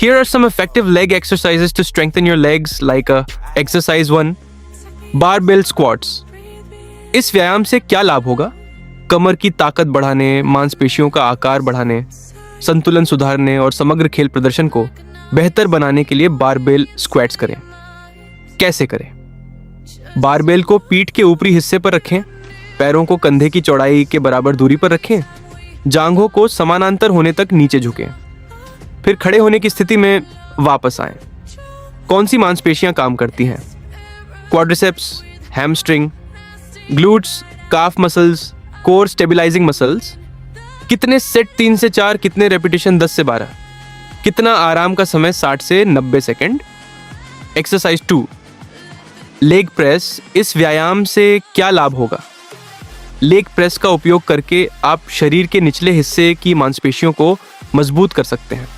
Here are some effective leg exercises to strengthen your legs, like exercise 1, barbell squats. इस व्यायाम से क्या लाभ होगा? कमर की ताकत बढ़ाने, मांसपेशियों का आकार बढ़ाने, संतुलन सुधारने और समग्र खेल प्रदर्शन को बेहतर बनाने के लिए बारबेल स्क्वाट्स करें। कैसे करें? बारबेल को पीठ के ऊपरी हिस्से पर रखें, पैरों को कंधे की चौड़ाई के बराबर दूरी पर रखें, जांघों को समानांतर होने तक नीचे झुकें, फिर खड़े होने की स्थिति में वापस आएं। कौन सी मांसपेशियां काम करती हैं? Quadriceps, hamstring, glutes, calf muscles, core stabilising muscles. कितने सेट 3 से 4, कितने रेपिटेशन 10 से 12, कितना आराम का समय 60 से 90 सेकेंड। Exercise 2, leg press. इस व्यायाम से क्या लाभ होगा? लेग प्रेस का उपयोग करके आप शरीर के निचले हिस्से की मांसपेशियों को मजबूत कर सकते हैं,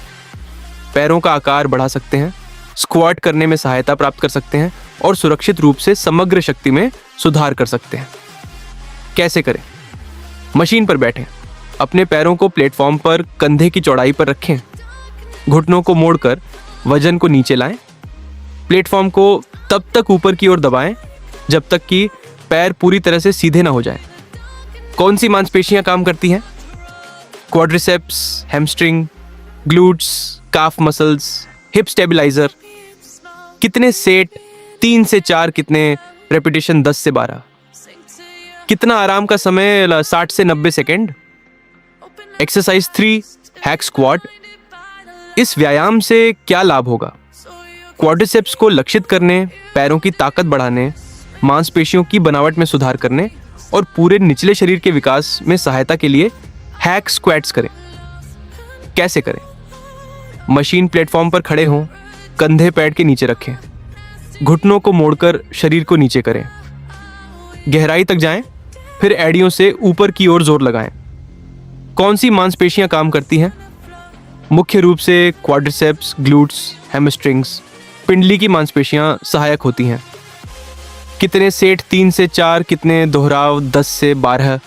पैरों का आकार बढ़ा सकते हैं, स्क्वाट करने में सहायता प्राप्त कर सकते हैं और सुरक्षित रूप से समग्र शक्ति में सुधार कर सकते हैं। कैसे करें? मशीन पर बैठें, अपने पैरों को प्लेटफॉर्म पर कंधे की चौड़ाई पर रखें, घुटनों को मोड़कर वजन को नीचे लाएं, प्लेटफॉर्म को तब तक ऊपर की ओर दबाएं जब तक कि पैर पूरी तरह से सीधे ना हो जाएं। कौन सी मांसपेशियां काम करती हैं? Quadriceps, hamstring, glutes, calf muscles, hip stabiliser. कितने सेट 3 से 4, कितने रेपिटेशन 10 से 12, कितना आराम का समय 60 से 90 सेकेंड। Exercise 3, hack squat. इस व्यायाम से क्या लाभ होगा? क्वाड्रिसेप्स को लक्षित करने, पैरों की ताकत बढ़ाने, मांसपेशियों की बनावट में सुधार करने और पूरे निचले शरीर के विकास में सहायता के लिए हैक स्क्वाट्स करें। कैसे करें? मशीन प्लेटफॉर्म पर खड़े हों, कंधे पैड के नीचे रखें, घुटनों को मोड़कर शरीर को नीचे करें, गहराई तक जाएं, फिर एड़ियों से ऊपर की ओर जोर लगाएं। कौन सी मांसपेशियां काम करती हैं? मुख्य रूप से क्वाड्रिसेप्स, ग्लूट्स, हैमस्ट्रिंग्स, पिंडली की मांसपेशियां सहायक होती हैं। कितने सेट 3 से 4, कितने दोहराव 10 से 12,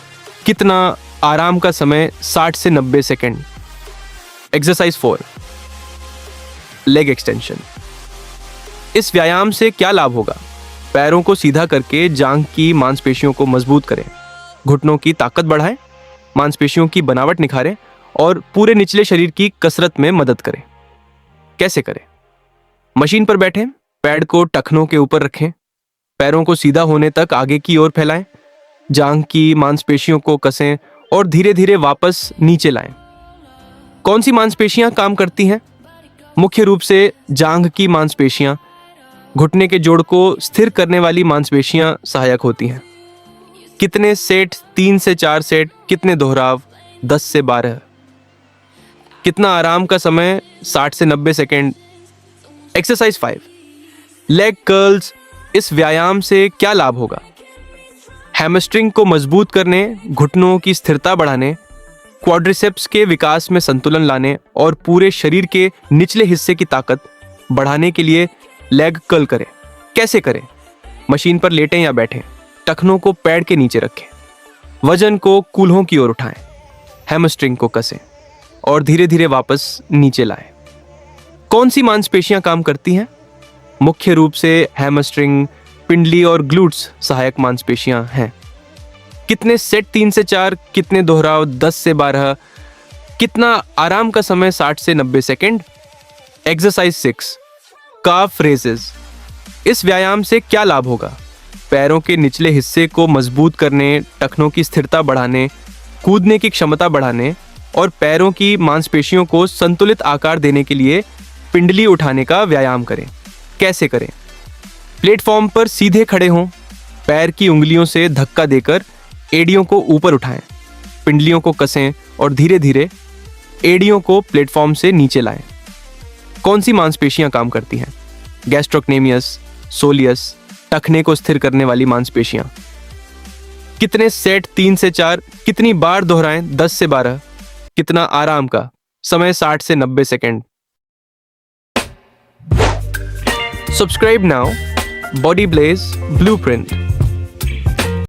कितना आराम का समय 60 से 90 सेकेंड। Exercise 4, leg extension. इस व्यायाम से क्या लाभ होगा? पैरों को सीधा करके जांघ की मांसपेशियों को मजबूत करें, घुटनों की ताकत बढ़ाएं, मांसपेशियों की बनावट निखारें और पूरे निचले शरीर की कसरत में मदद करें। कैसे करें? मशीन पर बैठें, पैड को टखनों के ऊपर रखें, पैरों को सीधा होने तक आगे की ओर फैलाएं, जांघ की मांसपेशियों को कसें और धीरे धीरे वापस नीचे लाएं। कौन सी मांसपेशियां काम करती हैं? मुख्य रूप से जांघ की मांसपेशियां, घुटने के जोड़ को स्थिर करने वाली मांसपेशियां सहायक होती हैं। कितने सेट 3 से 4 सेट, कितने दोहराव 10 से 12, कितना आराम का समय 60 से 90 सेकेंड। Exercise 5, leg curls. इस व्यायाम से क्या लाभ होगा? हैमस्ट्रिंग को मजबूत करने, घुटनों की स्थिरता बढ़ाने, क्वाड्रिसेप्स के विकास में संतुलन लाने और पूरे शरीर के निचले हिस्से की ताकत बढ़ाने के लिए लेग कर्ल करें। कैसे करें? मशीन पर लेटें या बैठें, टखनों को पैड के नीचे रखें, वजन को कूल्हों की ओर उठाएं, हैमस्ट्रिंग को कसें और धीरे धीरे वापस नीचे लाएं। कौन सी मांसपेशियां काम करती हैं? मुख्य रूप से हैमस्ट्रिंग, पिंडली और ग्लूट्स सहायक मांसपेशियां हैं। कितने सेट 3 से 4, कितने दोहराव 10 से 12, कितना आराम का समय 60 से 90 सेकेंड। एक्सरसाइज 6, काफ रेजेस। इस व्यायाम से क्या लाभ होगा? पैरों के निचले हिस्से को मजबूत करने, टखनों की स्थिरता बढ़ाने, कूदने की क्षमता बढ़ाने और पैरों की मांसपेशियों को संतुलित आकार देने के लिए पिंडली उठाने का व्यायाम करें। कैसे करें? प्लेटफॉर्म पर सीधे खड़े हों, पैर की उंगलियों से धक्का देकर एड़ियों को ऊपर उठाएं, पिंडलियों को कसें और धीरे धीरे एड़ियों को प्लेटफॉर्म से नीचे लाएं। कौन सी मांसपेशियां काम करती हैं? गैस्ट्रोक्नेमियस, सोलियस, टखने को स्थिर करने वाली मांसपेशियां। कितने सेट 3 से 4, कितनी बार दोहराएं 10 से 12, कितना आराम का समय 60 से 90 second. Subscribe now, Body Blaze Blueprint.